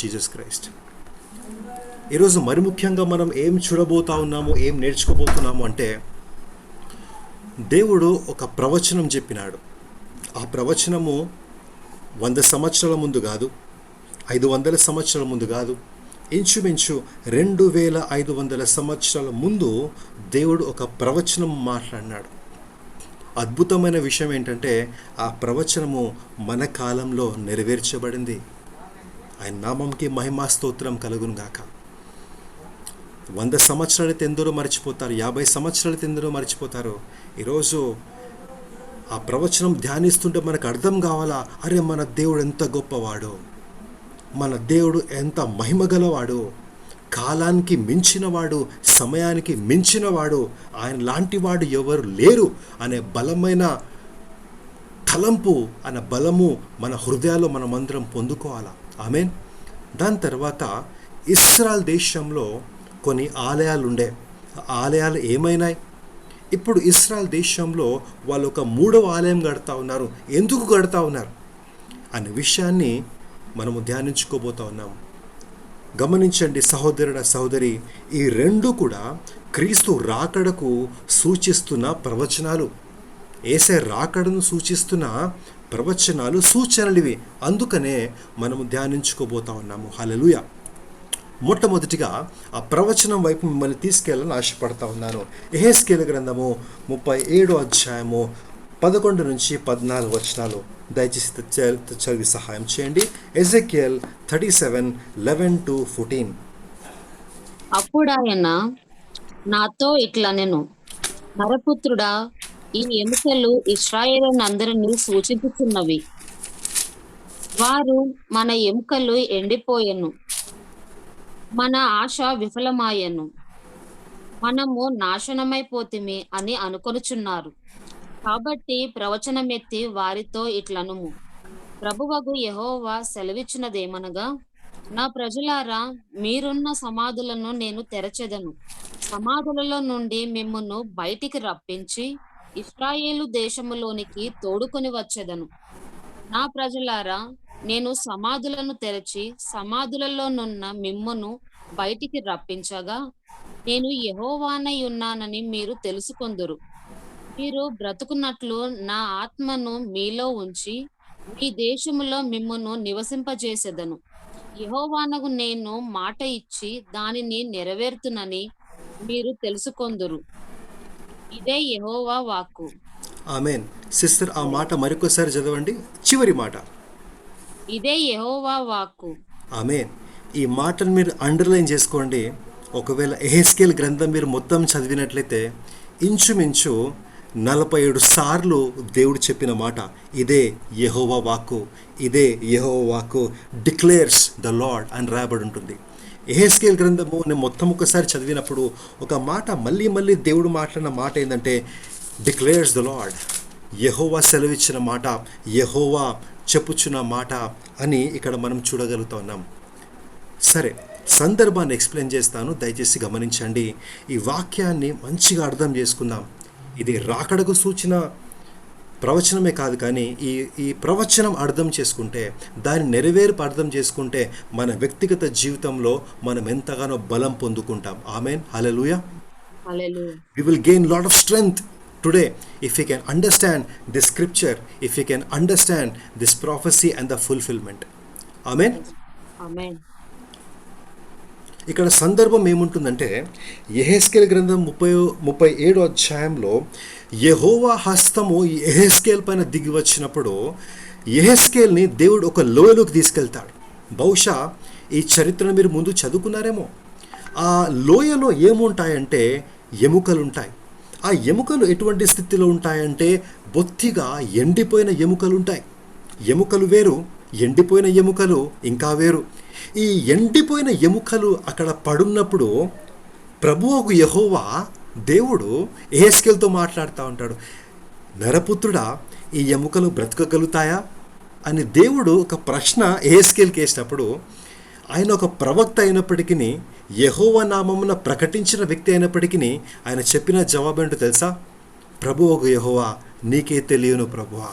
Jesus Christ. ఈరోజు మరి ముఖ్యంగా మనం ఏం చూడబోతా ఉన్నాము, ఏం నేర్చుకోబోతున్నాము అంటే, దేవుడు ఒక ప్రవచనం చెప్పినాడు. ఆ ప్రవచనము 100 సంవత్సరాల ముందు కాదు, 500 సంవత్సరాల ముందు కాదు, ఇంచుమించు 2500 సంవత్సరాల ముందు దేవుడు ఒక ప్రవచనం మాట్లాడినాడు. అద్భుతమైన విషయం ఏంటంటే, ఆ ప్రవచనము మన కాలంలో నెరవేర్చబడింది. ఆయన నామంకి మహిమా స్తోత్రం కలుగును గాక. 100 సంవత్సరాలైతే ఎందరో మర్చిపోతారు, 50 సంవత్సరాలైతే ఎందరో మర్చిపోతారు. ఈరోజు ఆ ప్రవచనం ధ్యానిస్తుంటే మనకు అర్థం కావాలా, అరే మన దేవుడు ఎంత గొప్పవాడు, మన దేవుడు ఎంత మహిమగలవాడు, కాలానికి మించినవాడు, సమయానికి మించినవాడు, ఆయన లాంటివాడు ఎవరు లేరు అనే బలమైన తలంపు, అనే బలము మన హృదయాల్లో మనమందరం పొందుకోవాలా. ఆమేన్. దాని తర్వాత ఇశ్రాయేల్ దేశంలో కొన్ని ఆలయాలు ఉండే. ఆలయాలు ఏమైనాయి? ఇప్పుడు ఇశ్రాయేల్ దేశంలో వాళ్ళు ఒక 3వ ఆలయం కడతా ఉన్నారు. ఎందుకు కడతా ఉన్నారు అనే విషయాన్ని మనము ధ్యానించుకోబోతా ఉన్నాము. గమనించండి సహోదరుడ సహోదరి, ఈ రెండు కూడా క్రీస్తు రాకడకు సూచిస్తున్న ప్రవచనాలు. యేసే రాకడను సూచిస్తున్న ప్రవచనాలు, సూచనలు ఇవి. అందుకనే మనము ధ్యానించుకోబోతా ఉన్నాము. హల్లెలూయా. మొట్టమొదటిగా ఆ ప్రవచనం వైపు మిమ్మల్ని తీసుకెళ్ళాలని ఆశపడతా ఉన్నాను. యెహెజ్కేలు గ్రంథము 37వ అధ్యాయము 11 నుంచి 14 వచనాలు దయచేసి చదివి సహాయం చేయండి. ఎజెకియల్ 37:11-14. అప్పుడాయన నాతో ఇట్లనెను, నరపుత్రుడా, ఈ ఎముకలు ఇశ్రాయేలునందరినీ సూచించుచున్నవి. వారు మన ఎముకలు ఎండిపోయెను, మన ఆశ విఫలమాయెను, మనము నాశనమైపోతిమి అని అనుకొనుచున్నారు. కాబట్టి ప్రవచనమెత్తి వారితో ఇట్లనుము, ప్రభువగు యెహోవా సెలవిచ్చినదేమనగా, నా ప్రజలారా, మీరున్న సమాధులను నేను తెరచెదను, సమాధులలో నుండి మిమ్మును బయటికి రప్పించి ఇశ్రాయేలు దేశములోనికి తోడుకొని వచ్చెదను. నా ప్రజలారా, నేను సమాధులను తెరచి సమాధులలోనున్న మిమ్మును బయటికి రప్పించగా, నేను యెహోవానై ఉన్నానని మీరు తెలుసుకొందురు. మీరు బ్రతుకున్నట్లు నా ఆత్మను మీలో ఉంచి మీ దేశములో మిమ్మును నివసింపజేసెదను. యెహోవానగు నేను మాట ఇచ్చి దానిని నెరవేర్తునని మీరు తెలుసుకొందురు. ఇదే యెహోవా వాక్కు. ఆమేన్. సిస్టర్, ఆ మాట మరొకసారి చదవండి, చివరి మాట. ఇదే యెహోవా వాక్కు. ఆమేన్. ఈ మాటను మీరు అండర్లైన్ చేసుకోండి. ఒకవేళ యెహెజ్కేలు గ్రంథం మీరు మొత్తం చదివినట్లయితే ఇంచుమించు 47 సార్లు దేవుడు చెప్పిన మాట ఇదే యెహోవా వాక్కు, ఇదే యెహోవా వాక్కు, డిక్లేర్స్ ద లార్డ్ అని రాయబడి ఉంటుంది. యెహెజ్కేలు గ్రంథము నేను మొత్తం ఒకసారి చదివినప్పుడు ఒక మాట మళ్ళీ మళ్ళీ దేవుడు మాట్లాడిన మాట ఏంటంటే డిక్లేర్స్ ద లార్డ్, యెహోవా సెలవిచ్చిన మాట, యెహోవా చెప్పుచున్న మాట అని ఇక్కడ మనం చూడగలుగుతున్నాం. సరే, సందర్భాన్ని ఎక్స్ప్లెయిన్ చేస్తాను, దయచేసి గమనించండి. ఈ వాక్యాన్ని మంచిగా అర్థం చేసుకుందాం. ఇది రాకడకు సూచన ప్రవచనమే కాదు, కానీ ఈ ప్రవచనం అర్థం చేసుకుంటే, దాని నెరవేర్పు అర్థం చేసుకుంటే మన వ్యక్తిగత జీవితంలో మనం ఎంతగానో బలం పొందుకుంటాం. ఆమేన్. హల్లెలూయా. హల్లెలూయా. We will gain lot of strength today if we can understand this scripture, if we can understand this prophecy and the fulfillment. Amen. ఆమేన్. ఇక్కడ సందర్భం ఏముంటుందంటే, యెహెజ్కేలు గ్రంథం 37వ అధ్యాయంలో యెహోవా హస్తము యెహెజ్కేలు పైన దిగి వచ్చినప్పుడు యెహెజ్కేల్ని దేవుడు ఒక లోయలోకి తీసుకెళ్తాడు. బహుశా ఈ చరిత్రను మీరు ముందు చదువుకున్నారేమో. ఆ లోయలో ఏముంటాయంటే ఎముకలు ఉంటాయి. ఆ ఎముకలు ఎటువంటి స్థితిలో ఉంటాయంటే బొత్తిగా ఎండిపోయిన ఎముకలు ఉంటాయి. ఎముకలు వేరు, ఎండిపోయిన ఎముకలు ఇంకా వేరు. ఈ ఎండిపోయిన ఎముకలు అక్కడ పడున్నప్పుడు ప్రభువగు యెహోవా దేవుడు యెహెజ్కేలుతో మాట్లాడుతూ ఉంటాడు, నరపుత్రుడా, ఈ ఎముకలు బ్రతకగలుగుతాయా అని దేవుడు ఒక ప్రశ్న యెహెజ్కేలుకి వేసినప్పుడు, ఆయన ఒక ప్రవక్త అయినప్పటికీ, యెహోవా నామమున ప్రకటించిన వ్యక్తి అయినప్పటికీ ఆయన చెప్పిన జవాబు ఏంటో తెలుసా? ప్రభువగు యెహోవా, నీకే తెలియను ప్రభువా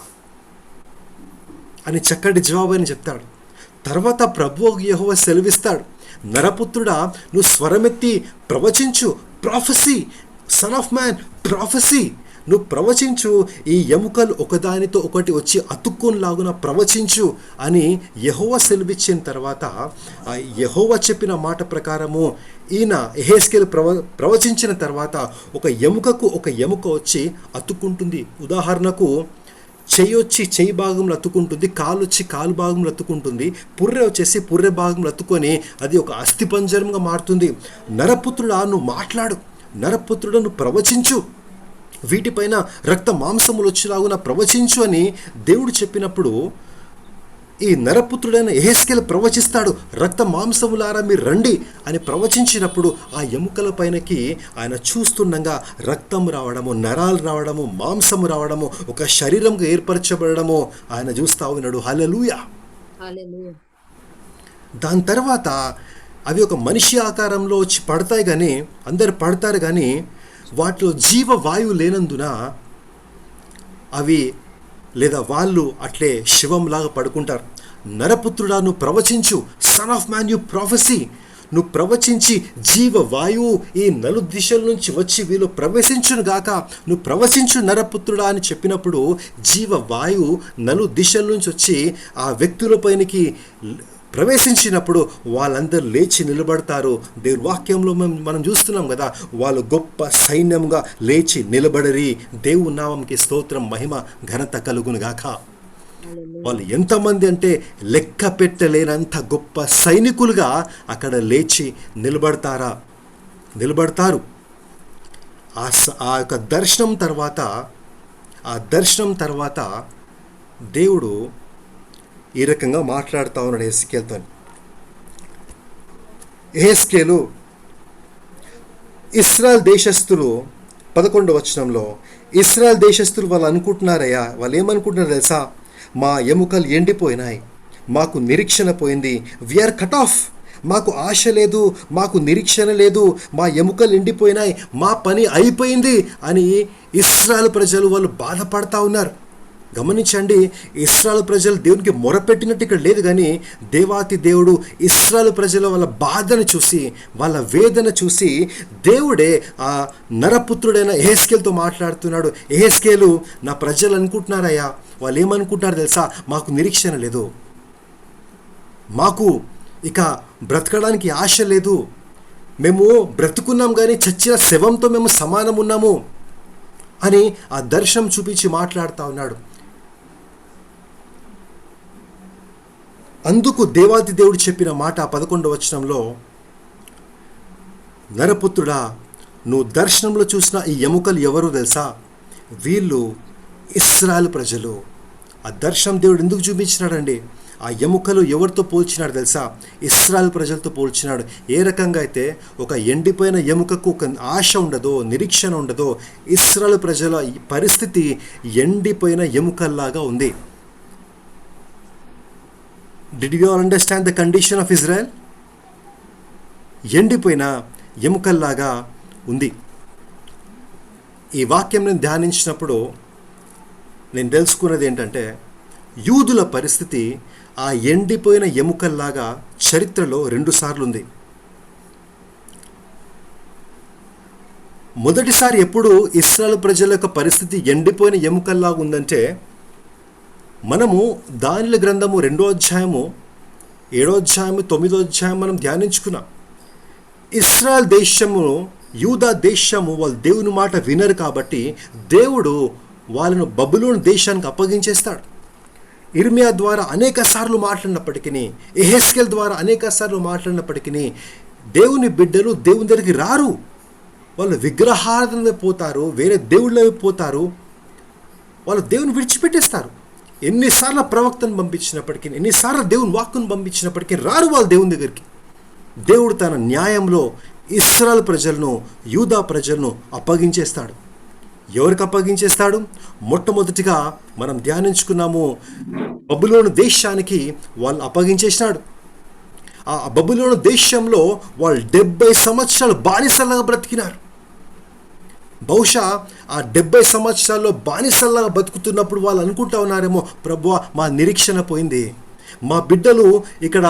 అని చక్కటి జవాబు అని చెప్తాడు. తర్వాత ప్రభువు యెహోవా సెలవిస్తాడు, నరపుత్రుడా, నువ్వు స్వరమెత్తి ప్రవచించు, prophecy, son of man, prophecy, నువ్వు ప్రవచించు, ఈ ఎముకలు ఒకదానితో ఒకటి వచ్చి అతుక్కొనిలాగున ప్రవచించు అని యెహోవా సెలవిచ్చిన తర్వాత, ఆ యెహోవా చెప్పిన మాట ప్రకారము ఈయన యెహెజ్కేలు ప్రవచించిన తర్వాత ఒక ఎముకకు ఒక ఎముక వచ్చి అతుక్కుంటుంది. ఉదాహరణకు చెయ్యి వచ్చి చెయ్యి భాగంలో అతుక్కుంటుంది, కాలు వచ్చి కాలు భాగంలో అతుక్కుంటుంది, పుర్రె వచ్చేసి పుర్రె భాగంలో అతుక్కొని అది ఒక అస్థిపంజరంగా మారుతుంది. నరపుత్రుడా, నువ్వు మాట్లాడు, నరపుత్రుడా, నువ్వు ప్రవచించు, వీటిపైన రక్త మాంసములు వచ్చేలాగున ప్రవచించు అని దేవుడు చెప్పినప్పుడు ఈ నరపుత్రుడైన యెహెజ్కేలు ప్రవచిస్తాడు. రక్త మాంసములారా మీరు రండి అని ప్రవచించినప్పుడు ఆ ఎముకల పైనకి ఆయన చూస్తుండగా రక్తం రావడము, నరాలు రావడము, మాంసము రావడము, ఒక శరీరంగా ఏర్పరచబడము ఆయన చూస్తా ఉన్నాడు. హల్లెలూయా. హల్లెలూయా. దాని తర్వాత అవి ఒక మనిషి ఆకారంలో వచ్చి పడతాయి, కానీ అందరు పడతారు, కానీ వాటిలో జీవవాయువు లేనందున అవి లేదా వాళ్ళు అట్లే శివంలాగా పడుకుంటారు. నరపుత్రుడా, నువ్వు ప్రవచించు, son of man, you prophecy, నువ్వు ప్రవచించి జీవవాయువు ఈ నలు దిశల నుంచి వచ్చి వీళ్ళు ప్రవేశించును గాక, నువ్వు ప్రవచించు నరపుత్రుడా అని చెప్పినప్పుడు జీవవాయువు నలు దిశల నుంచి వచ్చి ఆ వ్యక్తులపైనకి ప్రవేశించినప్పుడు వాళ్ళందరూ లేచి నిలబడతారు. దేవుని వాక్యంలో మనం చూస్తున్నాం కదా, వాళ్ళు గొప్ప సైన్యంగా లేచి నిలబడరి. దేవుని నామంకి స్తోత్రం, మహిమ, ఘనత కలుగును గాక. వాళ్ళు ఎంతమంది అంటే లెక్క పెట్టలేనంత గొప్ప సైనికులుగా అక్కడ లేచి నిలబడతారు. ఆ యొక్క దర్శనం తర్వాత దేవుడు ఈ రకంగా మాట్లాడుతూ ఉన్నాడు యెహెజ్కేలుతో. యెహెజ్కేలు ఇశ్రాయేల్ దేశస్థులు 11వ వచనంలో, ఇశ్రాయేల్ దేశస్థులు వాళ్ళు అనుకుంటున్నారయ్యా, వాళ్ళు ఏమనుకుంటున్నారు తెలుసా, మా ఎముకలు ఎండిపోయినాయి, మాకు నిరీక్షణ పోయింది, వీఆర్ కట్ ఆఫ్, మాకు ఆశ లేదు, మాకు నిరీక్షణ లేదు, మా ఎముకలు ఎండిపోయినాయి, మా పని అయిపోయింది అని ఇశ్రాయేల్ ప్రజలు వాళ్ళు బాధపడతా ఉన్నారు. గమనించండి, ఇశ్రాయేలు ప్రజలు దేవునికి మొరపెట్టినట్టు ఇక్కడ లేదు, కానీ దేవాతి దేవుడు ఇశ్రాయేలు ప్రజల వాళ్ళ బాధను చూసి, వాళ్ళ వేదన చూసి దేవుడే ఆ నరపుత్రుడైన యెహెజ్కేలుతో మాట్లాడుతున్నాడు. యెహెజ్కేలు, నా ప్రజలు అనుకుంటున్నారయ్యా, వాళ్ళు ఏమనుకుంటున్నారు తెలుసా, మాకు నిరీక్షణ లేదు, మాకు ఇక బ్రతకడానికి ఆశ లేదు, మేము బ్రతుకున్నాం కానీ చచ్చిన శవంతో మేము సమానం ఉన్నాము అని ఆ దర్శనం చూపించి మాట్లాడుతూ ఉన్నాడు. అందుకు దేవాది దేవుడు చెప్పిన మాట 11వ వచనంలో, నరపుత్రుడా, నువ్వు దర్శనంలో చూసిన ఈ ఎముకలు ఎవరు తెలుసా, వీళ్ళు ఇశ్రాయేలు ప్రజలు. ఆ దర్శనం దేవుడు ఎందుకు చూపించినాడండి, ఆ ఎముకలు ఎవరితో పోల్చినాడు తెలుసా, ఇశ్రాయేలు ప్రజలతో పోల్చినాడు. ఏ రకంగా అయితే ఒక ఎండిపోయిన ఎముకకు ఒక ఆశ ఉండదో, నిరీక్షణ ఉండదో, ఇశ్రాయేలు ప్రజల పరిస్థితి ఎండిపోయిన ఎముకల్లాగా ఉంది. Did you all understand the condition of Israel? ఎండిపోయిన ఎముకల్లాగా ఉంది. ఈ వాక్యం నేను ధ్యానించినప్పుడు నేను తెలుసుకున్నది ఏంటంటే, యూదుల పరిస్థితి ఆ ఎండిపోయిన ఎముకల్లాగా చరిత్రలో 2 సార్లు ఉంది. మొదటిసారి ఎప్పుడు ఇశ్రాయేలు ప్రజల యొక్క పరిస్థితి ఎండిపోయిన ఎముకల్లాగా ఉందంటే, మనము దానియేలు గ్రంథము 2వ అధ్యాయము 7వ అధ్యాయము 9వ అధ్యాయం మనం ధ్యానించుకున్నాం. ఇశ్రాయేల్ దేశము, యూదా దేశము వాళ్ళు దేవుని మాట వినరు కాబట్టి దేవుడు వాళ్ళను బబులోను దేశానికి అప్పగించేస్తాడు. ఇర్మియా ద్వారా అనేక సార్లు మాట్లాడినప్పటికీ, యెహెజ్కేలు ద్వారా అనేక సార్లు మాట్లాడినప్పటికీ దేవుని బిడ్డలు దేవుని దగ్గరికి రారు. వాళ్ళు విగ్రహారాధన పోతారు, వేరే దేవుళ్ళవి పోతారు, వాళ్ళు దేవుని విడిచిపెట్టేస్తారు. ఎన్నిసార్లు ప్రవక్తను పంపించినప్పటికీ, ఎన్నిసార్లు దేవుని వాక్కును పంపించినప్పటికీ రారు వాళ్ళు దేవుని దగ్గరికి. దేవుడు తన న్యాయంలో ఇశ్రాయేలు ప్రజలను, యూదా ప్రజలను అప్పగించేస్తాడు. ఎవరికి అప్పగించేస్తాడు? మొట్టమొదటిగా మనం ధ్యానించుకున్నాము, బబులోను దేశానికి వాళ్ళు అప్పగించేసినాడు. ఆ బబులోను దేశంలో వాళ్ళు 70 సంవత్సరాలు బానిసలాగా బ్రతికినారు. బహుశా ఆ 70 సంవత్సరాల్లో బానిసల్లాగా బతుకుతున్నప్పుడు వాళ్ళు అనుకుంటా ఉన్నారేమో, ప్రభువా మా నిరీక్షణ పోయింది, మా బిడ్డలు ఇక్కడ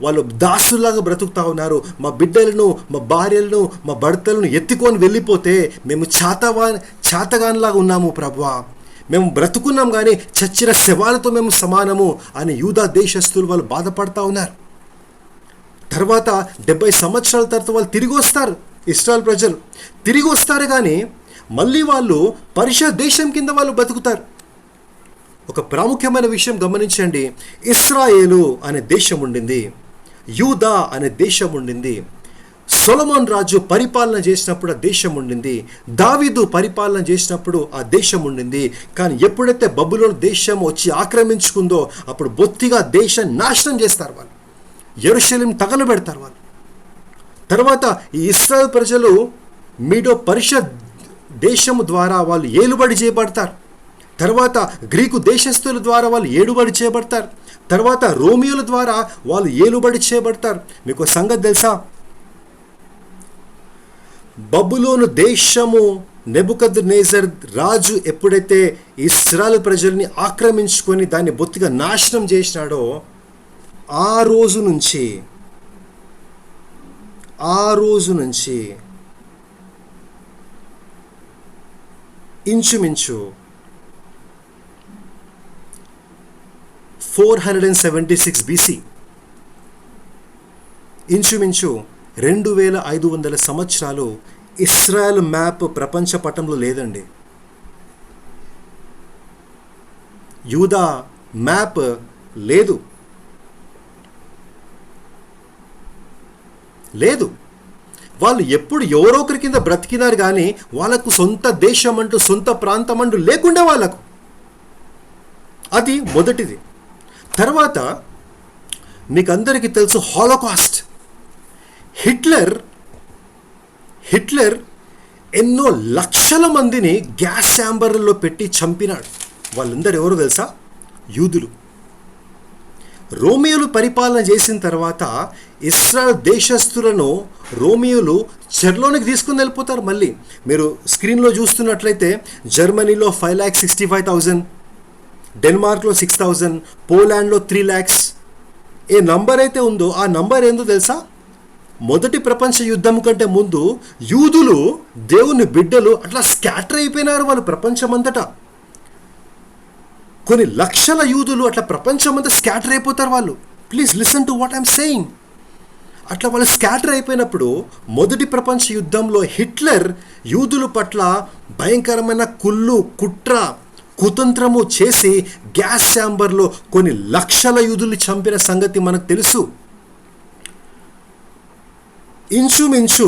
వాళ్ళు దాసులాగా బ్రతుకుతా ఉన్నారు, మా బిడ్డలను, మా భార్యలను, మా భర్తలను ఎత్తుకొని వెళ్ళిపోతే మేము చాతగానిలాగా ఉన్నాము ప్రభువా, మేము బ్రతుకున్నాం కానీ చచ్చిన శవాలతో మేము సమానము అని యూదా దేశస్తులు వాళ్ళు బాధపడతా ఉన్నారు. తర్వాత 70 సంవత్సరాల తర్వాత వాళ్ళు తిరిగి వస్తారు. ఇశ్రాయేల్ ప్రజలు తిరిగి వస్తారు కానీ మళ్ళీ వాళ్ళు పరిషత్ దేశం కింద వాళ్ళు బతుకుతారు. ఒక ప్రాముఖ్యమైన విషయం గమనించండి. ఇశ్రాయేలు అనే దేశం ఉండింది, యూదా అనే దేశం ఉండింది. సొలొమోన్ రాజు పరిపాలన చేసినప్పుడు ఆ దేశం ఉండింది, దావీదు పరిపాలన చేసినప్పుడు ఆ దేశం ఉండింది. కానీ ఎప్పుడైతే బబులోను దేశం వచ్చి ఆక్రమించుకుందో అప్పుడు బొత్తిగా దేశం నాశనం చేస్తారు వాళ్ళు, యెరూషలేం తగలబెడతారు వాళ్ళు. తర్వాత ఈ ఇశ్రాయేల్ ప్రజలు మీడో పరిషత్ దేశము ద్వారా వాళ్ళు ఏలుబడి చేయబడతారు. తర్వాత గ్రీకు దేశస్తుల ద్వారా వాళ్ళు ఏలుబడి చేయబడతారు. తర్వాత రోమియోల ద్వారా వాళ్ళు ఏలుబడి చేయబడతారు. మీకు సంగతి తెలుసా? బబులోను దేశము నెబుకద్నెజర్ రాజు ఎప్పుడైతే ఇశ్రాయేల్ ప్రజల్ని ఆక్రమించుకొని దాన్ని బొత్తిగా నాశనం చేసినాడో ఆ రోజు నుంచి ఇంచుమించు 476 BC, ఇంచుమించు 2500 సంవత్సరాలు ఇశ్రాయేల్ మ్యాప్ ప్రపంచ పటంలో లేదండి. యూదా మ్యాప్ లేదు. వాళ్ళు ఎప్పుడు ఎవరో ఒకరి కింద బ్రతికినారు కానీ వాళ్ళకు సొంత దేశం అంటూ, సొంత ప్రాంతం అంటూ లేకుండా వాళ్ళకు. అది మొదటిది. తర్వాత మీకు అందరికీ తెలుసు హాలోకాస్ట్. హిట్లర్ ఎన్నో లక్షల మందిని గ్యాస్ ఛాంబర్లలో పెట్టి చంపినాడు. వాళ్ళందరూ ఎవరో తెలుసా? యూదులు. రోమియోలు పరిపాలన చేసిన తర్వాత ఇశ్రాయేల్ దేశస్తులను రోమియోలు చెరలోనికి తీసుకుని వెళ్ళిపోతారు. మళ్ళీ మీరు స్క్రీన్లో చూస్తున్నట్లయితే జర్మనీలో 5,65,000, డెన్మార్క్లో 6,000, పోలాండ్లో 3 lakhs. ఏ నంబర్ అయితే ఉందో ఆ నంబర్ ఏందో తెలుసా? మొదటి ప్రపంచ యుద్ధం కంటే ముందు యూదులు, దేవుని బిడ్డలు అట్లా స్కాటర్ అయిపోయినారు వాళ్ళు ప్రపంచమంతటా. కొన్ని లక్షల యూదులు అట్లా ప్రపంచమంతా స్కాటర్ అయిపోతారు వాళ్ళు. Please listen to what I'm saying. అట్లా వాళ్ళు స్కాటర్ అయిపోయినప్పుడు మొదటి ప్రపంచ యుద్ధంలో హిట్లర్ యూదుల పట్ల భయంకరమైన కుట్ర కుతంత్రము చేసి గ్యాస్ ఛాంబర్లో కొన్ని లక్షల యూదుల్ని చంపిన సంగతి మనకు తెలుసు. ఇంచుమించు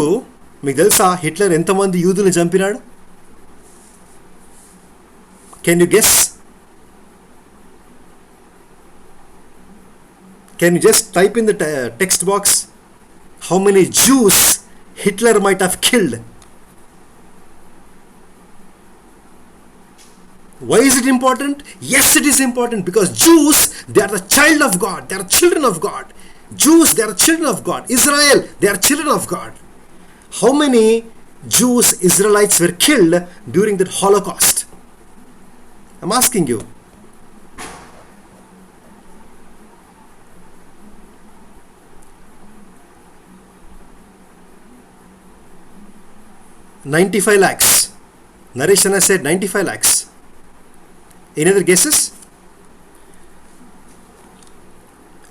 మీకు తెలుసా హిట్లర్ ఎంతమంది యూదుల్ని చంపినాడు? Can you guess? Can you just type in the text box how many Jews Hitler might have killed? Why is it important? Yes, it is important because Jews, they are the child of God. They are children of God. Jews, they are children of God. Israel, they are children of God. How many Jews, Israelites were killed during that Holocaust? I'm asking you. $95 lakhs. Naresh Anna said 95 lakhs. Any other guesses?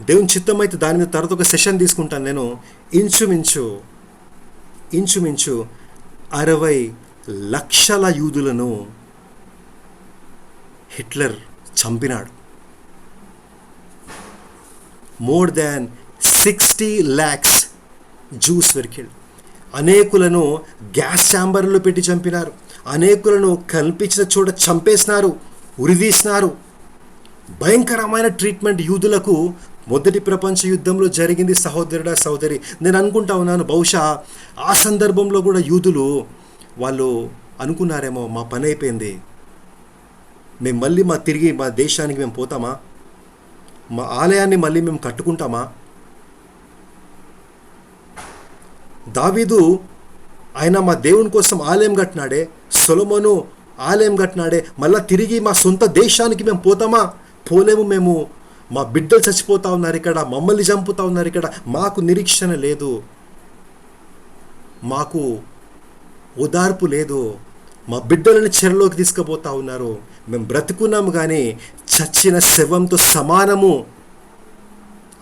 దేవుని చిత్తం అయితే దాని మీద తర్వాత ఒక session తీసుకుంటాను నేను. ఇంచుమించు 60 లక్షల యూదులను హిట్లర్ చంపినాడు. More than 60 lakhs Jews were killed. అనేకులను గ్యాస్ ఛాంబర్లో పెట్టి చంపినారు. అనేకులను కల్పించిన చోట చంపేసినారు, ఉరిదీసినారు. భయంకరమైన ట్రీట్మెంట్ యూదులకు మొదటి ప్రపంచ యుద్ధంలో జరిగింది. సహోదరుడా, సహోదరి, నేను అనుకుంటా ఉన్నాను బహుశా ఆ సందర్భంలో కూడా యూదులు వాళ్ళు అనుకున్నారేమో, మా పని అయిపోయింది, మేము మళ్ళీ తిరిగి మా దేశానికి మేము పోతామా, మా ఆలయాన్ని మళ్ళీ మేము కట్టుకుంటామా. దావీదు ఆయన మా దేవుని కోసం ఆలయం కట్టినాడే, సొలొమోను ఆలయం కట్టినాడే, మళ్ళీ తిరిగి మా సొంత దేశానికి మేము పోతామా? పోలేము. మేము మా బిడ్డలు చచ్చిపోతా ఉన్నారు ఇక్కడ, మమ్మల్ని చంపుతా ఉన్నారు ఇక్కడ, మాకు నిరీక్షణ లేదు, మాకు ఓదార్పు లేదు, మా బిడ్డలను చెరలోకి తీసుకుపోతా ఉన్నారు, మేము బ్రతుకున్నాము కానీ చచ్చిన శవంతో సమానము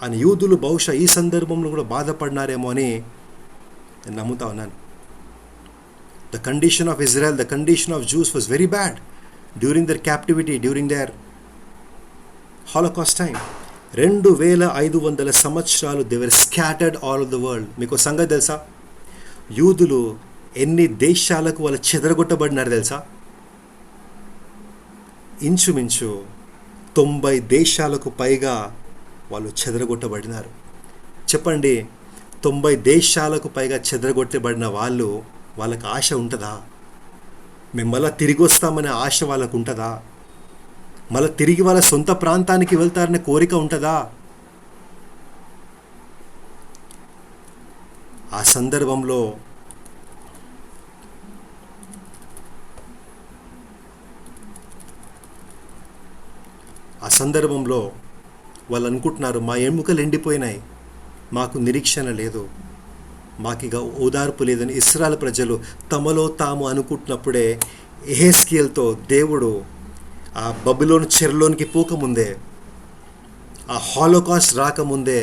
అని యూదులు బహుశా ఈ సందర్భంలో కూడా బాధపడినారేమో అని నేను నమ్ముతా ఉన్నాను. The condition of Israel, the condition of Jews was very bad during their captivity, during their Holocaust time. 2500 సంవత్సరాలు they were scattered all over the world. మీకు సంగతి తెలుసా? యూదులు ఎన్ని దేశాలకు వాళ్ళు చెదరగొట్టబడినారు తెలుసా? ఇంచుమించు 90 దేశాలకు పైగా వాళ్ళు చెదరగొట్టబడినారు. చెప్పండి, 90 దేశాలకు పైగా చెదరగొట్టబడిన వాళ్ళకి ఆశ ఉంటుందా? మేము మళ్ళీ తిరిగి వస్తామనే ఆశ వాళ్ళకు ఉంటుందా? మళ్ళీ తిరిగి వాళ్ళ సొంత ప్రాంతానికి వెళ్తారనే కోరిక ఉంటుందా? ఆ సందర్భంలో వాళ్ళు అనుకుంటున్నారు, మా ఎముకలు ఎండిపోయినాయి, మాకు నిరీక్షణ లేదు, మాకిక ఓదార్పు లేదని ఇశ్రాయేలు ప్రజలు తమలో తాము అనుకుంటున్నప్పుడే యెహెజ్కేలుతో దేవుడు ఆ బబులోను చెరలోనికి పోకముందే, ఆ హాలోకాస్ట్ రాకముందే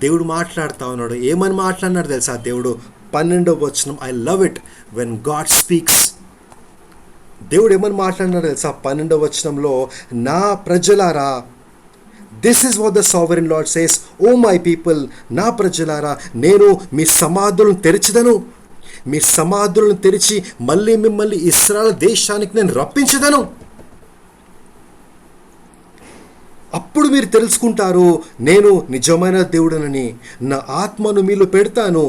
దేవుడు మాట్లాడుతూ ఉన్నాడు. ఏమని మాట్లాడినాడు తెలుసా? దేవుడు 12వ వచనం, I love it when God speaks. దేవుడు ఏమని మాట్లాడినాడు తెలుసా? 12వ వచనంలో, నా ప్రజలారా, this is what the sovereign Lord says, O my people, నా ప్రజలారా, నేను మీ సమాధులను తెరిచిదను, మీ సమాధులను తెరిచి మళ్ళీ మిమ్మల్ని ఇశ్రాయేలు దేశానికి నేను రప్పించదను. అప్పుడు మీరు తెలుసుకుంటారు నేను నిజమైన దేవుడనని, నా ఆత్మను మీలో పెడతాను,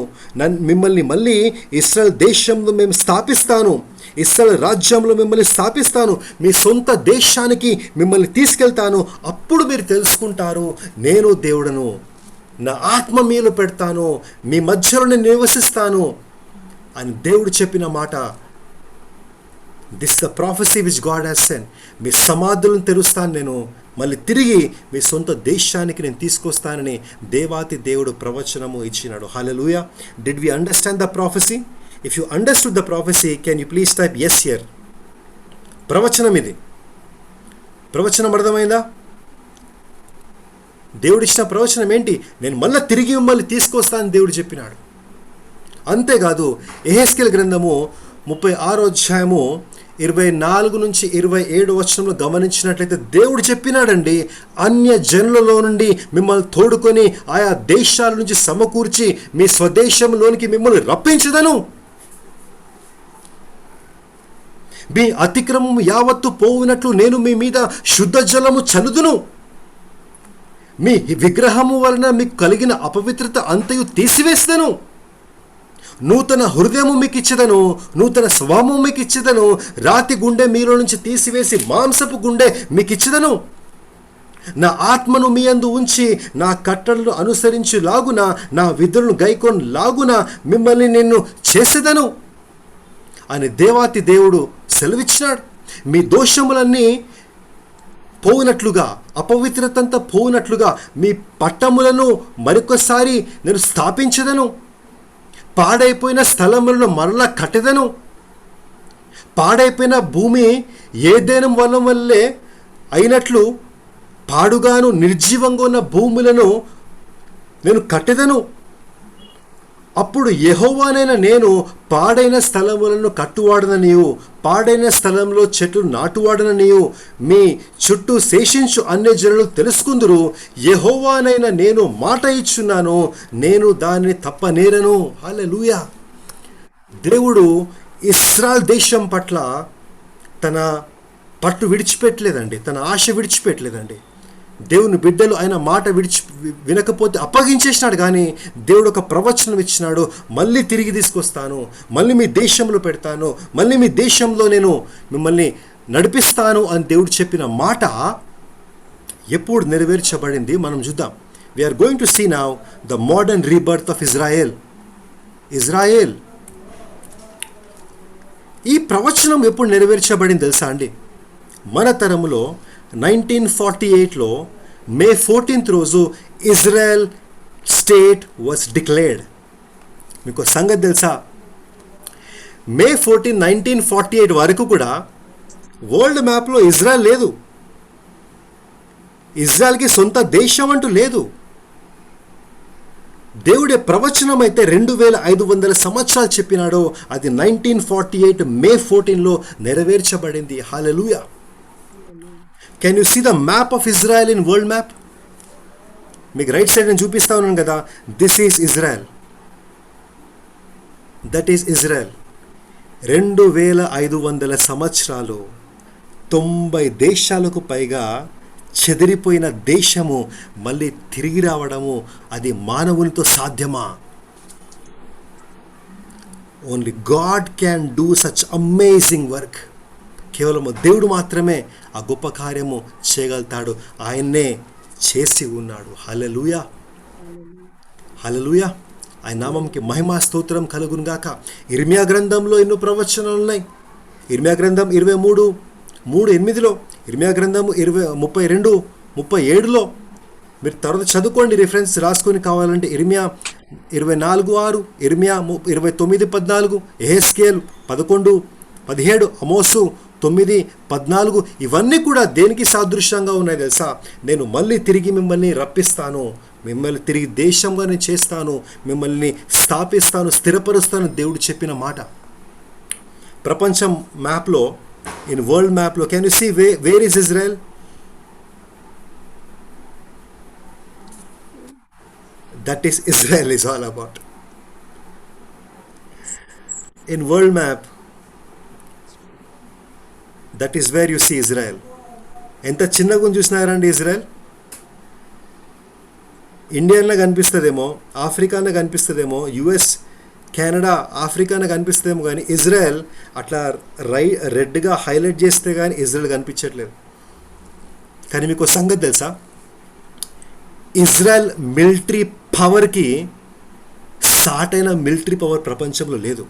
మిమ్మల్ని మళ్ళీ ఇశ్రాయేలు దేశంలో మేము స్థాపిస్తాను, ఇశ్రాయేలు రాజ్యంలో మిమ్మల్ని స్థాపిస్తాను, మీ సొంత దేశానికి మిమ్మల్ని తీసుకెళ్తాను. అప్పుడు మీరు తెలుసుకుంటారు నేను దేవుడను, నా ఆత్మ మీలో పెడతాను, మీ మధ్యలో నేను నివసిస్తాను అని దేవుడు చెప్పిన మాట. This the prophecy which God has sent. మీ సమాధులను తెరుస్తాను నేను, మళ్ళీ తిరిగి మీ సొంత దేశానికి నేను తీసుకొస్తానని దేవాతి దేవుడు ప్రవచనము ఇచ్చినాడు. Hallelujah. Did we understand the prophecy? If you understood the prophecy, can you please type yes here. ప్రవచనం ఇది. ప్రవచనం అర్థమైందా? దేవుడు ఇచ్చిన ప్రవచనం ఏంటి? నేను మళ్ళీ తిరిగి మిమ్మల్ని తీసుకొస్తానని దేవుడు చెప్పినాడు. అంతేకాదు, యెహెజ్కేలు గ్రంథము 36వ అధ్యాయము 24 నుంచి 27 వచనంలో గమనించినట్లయితే దేవుడు చెప్పినాడండి, అన్య జనులలో నుండి మిమ్మల్ని తోడుకొని ఆయా దేశాల నుంచి సమకూర్చి మీ స్వదేశంలోనికి మిమ్మల్ని రప్పించదను, మీ అతిక్రమము యావత్తు పోవునట్లు నేను మీ మీద శుద్ధ జలము చల్లుదును, మీ విగ్రహము వలన మీకు కలిగిన అపవిత్రత అంతయు తీసివేస్తాను, నూతన హృదయము మీకు ఇచ్చేదను, నూతన స్వభావము మీకు ఇచ్చేదను, రాతి గుండె మీలో నుంచి తీసివేసి మాంసపు గుండె మీకు ఇచ్చేదను, నా ఆత్మను మీ యందు ఉంచి నా కట్టడలను అనుసరించి లాగున, నా విధులను గైకొని లాగున మిమ్మల్ని నేను చేసేదను అని దేవాతి దేవుడు సెలవిచ్చినాడు. మీ దోషములన్నీ పోవునట్లుగా, అపవిత్రతంతా పోవునట్లుగా మీ పట్టములను మరొకసారి నేను స్థాపించదను, పాడైపోయిన స్థలములను మరలా కట్టెదను, పాడైపోయిన భూమి ఏదైనా వల్లే అయినట్లు పాడుగాను నిర్జీవంగా ఉన్న భూములను నేను కట్టెదను. అప్పుడు యెహోవానైన నేను పాడైన స్థలములను కట్టువాడననియు, పాడైన స్థలంలో చెట్లు నాటువాడననియు మీ చుట్టూ శేషించు అన్యజనులు తెలుసుకుందురు. యెహోవానైన నేను మాట ఇచ్చున్నాను, నేను దానిని తప్పనేరను. హల్లెలూయా. దేవుడు ఇశ్రాయేలు దేశం పట్ల తన పట్టు విడిచిపెట్టలేదండి, తన ఆశ విడిచిపెట్టలేదండి. దేవుని బిడ్డలు ఆయన మాట వినకపోతే అప్పగించేసినాడు, కానీ దేవుడు ఒక ప్రవచనం ఇచ్చినాడు, మళ్ళీ తిరిగి తీసుకొస్తాను, మళ్ళీ మీ దేశంలో పెడతాను, మళ్ళీ మీ దేశంలో నేను మిమ్మల్ని నడిపిస్తాను అని దేవుడు చెప్పిన మాట ఎప్పుడు నెరవేర్చబడింది మనం చూద్దాం. We're going to see now the modern rebirth of Israel. ఈ ప్రవచనం ఎప్పుడు నెరవేర్చబడింది తెలుసా అండి? మన తరములో 1948లో మే 14th రోజు ఇజ్రాయెల్ స్టేట్ వాజ్ డిక్లేర్డ్. మీకు సంగతి తెలుసా, మే 14, 1948 వరకు కూడా వరల్డ్ మ్యాప్లో ఇజ్రాయెల్ లేదు. ఇజ్రాయెల్కి సొంత దేశం అంటూ లేదు. దేవుడి ప్రవచనం అయితే 2500 సంవత్సరాలు చెప్పినాడో అది 1948 మే 14లో నెరవేర్చబడింది. Hallelujah. Can you see the map of Israel in world map? మీకు రైట్ సైడ్ నేను చూపిస్తా ఉన్నాను కదా, this is Israel, that is Israel. 2500 సంవత్సరాలు 90 దేశాలకు పైగా చెదిరిపోయిన దేశము మళ్ళీ తిరిగి రావడము అది మానవునితో సాధ్యమా? Only God can do such amazing work. కేవలము దేవుడు మాత్రమే ఆ గొప్ప కార్యము చేయగలుగుతాడు. ఆయన్నే చేసి ఉన్నాడు. హల్లెలూయా, హల్లెలూయా. ఆయన నామంకి మహిమా స్తోత్రం కలుగును గాక. ఇర్మియా గ్రంథంలో ఎన్నో ప్రవచనాలు ఉన్నాయి. ఇర్మియా గ్రంథం 23:3-8లో, ఇర్మియా గ్రంథం 32-37లో మీరు తర్వాత చదువుకోండి, రిఫరెన్స్ రాసుకొని కావాలంటే. ఇర్మియా 24:6, ఇర్మియా 29:14, ఎహెస్కేల్ 11:17, అమోసు 9:14. ఇవన్నీ కూడా దేనికి సాదృశ్యంగా ఉన్నాయి తెలుసా? నేను మళ్ళీ తిరిగి మిమ్మల్ని రప్పిస్తాను, మిమ్మల్ని తిరిగి దేశంగా నేను చేస్తాను, మిమ్మల్ని స్థాపిస్తాను, స్థిరపరుస్తాను దేవుడు చెప్పిన మాట. ప్రపంచం మ్యాప్లో, ఇన్ వరల్డ్ మ్యాప్లో, can you see where is Israel? That is Israel is all about. In world map, that is where you see Israel. ఎంత చిన్నగా చూసినారండి ఇజ్రాయెల్? ఇండియాలో కనిపిస్తుందేమో, ఆఫ్రికాలో కనిపిస్తుందేమో, యుఎస్, కెనడా, ఆఫ్రికాలో కనిపిస్తుందేమో, కానీ ఇజ్రాయెల్ అట్లా రెడ్గా హైలైట్ చేస్తే కానీ ఇజ్రాయెల్ కనిపించట్లేదు. కానీ మీకు సంగతి తెలుసా, ఇజ్రాయెల్ మిలిటరీ పవర్కి సాటైన మిలిటరీ పవర్ ప్రపంచంలో లేదు.